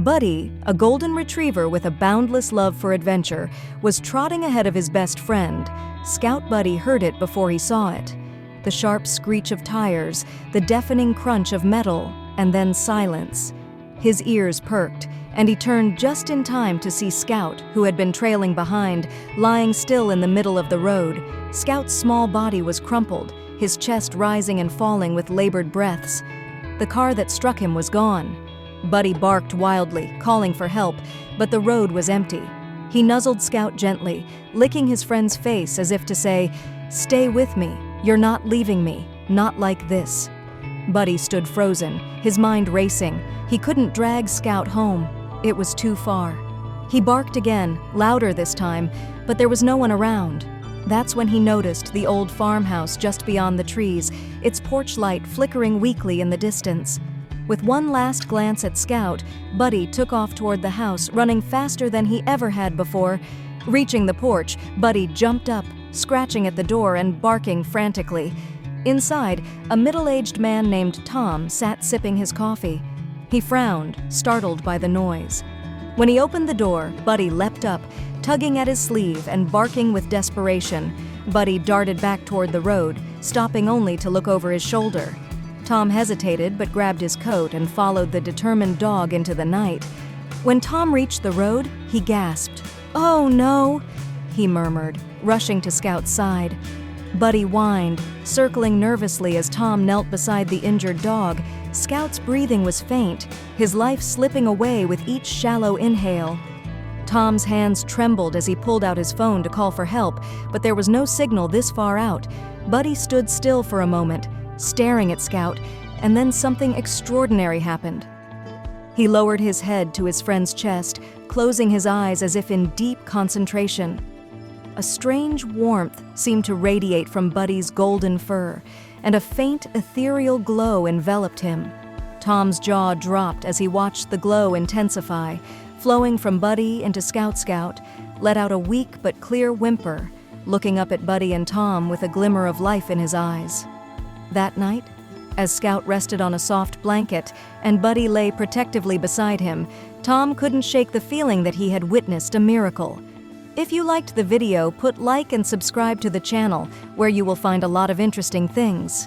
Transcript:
Buddy, a golden retriever with a boundless love for adventure, was trotting ahead of his best friend. Scout Buddy heard it before he saw it. The sharp screech of tires, the deafening crunch of metal, and then silence. His ears perked, and he turned just in time to see Scout, who had been trailing behind, lying still in the middle of the road. Scout's small body was crumpled, his chest rising and falling with labored breaths. The car that struck him was gone. Buddy barked wildly, calling for help, but the road was empty. He nuzzled Scout gently, licking his friend's face as if to say, "Stay with me. You're not leaving me. Not like this." Buddy stood frozen, his mind racing. He couldn't drag Scout home. It was too far. He barked again, louder this time, but there was no one around. That's when he noticed the old farmhouse just beyond the trees, its porch light flickering weakly in the distance. With one last glance at Scout, Buddy took off toward the house, running faster than he ever had before. Reaching the porch, Buddy jumped up, scratching at the door and barking frantically. Inside, a middle-aged man named Tom sat sipping his coffee. He frowned, startled by the noise. When he opened the door, Buddy leapt up, tugging at his sleeve and barking with desperation. Buddy darted back toward the road, stopping only to look over his shoulder. Tom hesitated but grabbed his coat and followed the determined dog into the night. When Tom reached the road, he gasped. "Oh no," he murmured, rushing to Scout's side. Buddy whined, circling nervously as Tom knelt beside the injured dog. Scout's breathing was faint, his life slipping away with each shallow inhale. Tom's hands trembled as he pulled out his phone to call for help, but there was no signal this far out. Buddy stood still for a moment, staring at Scout, and then something extraordinary happened. He lowered his head to his friend's chest, closing his eyes as if in deep concentration. A strange warmth seemed to radiate from Buddy's golden fur, and a faint, ethereal glow enveloped him. Tom's jaw dropped as he watched the glow intensify, flowing from Buddy into Scout, let out a weak but clear whimper, looking up at Buddy and Tom with a glimmer of life in his eyes. That night, as Scout rested on a soft blanket and Buddy lay protectively beside him, Tom couldn't shake the feeling that he had witnessed a miracle. If you liked the video, put like and subscribe to the channel, where you will find a lot of interesting things.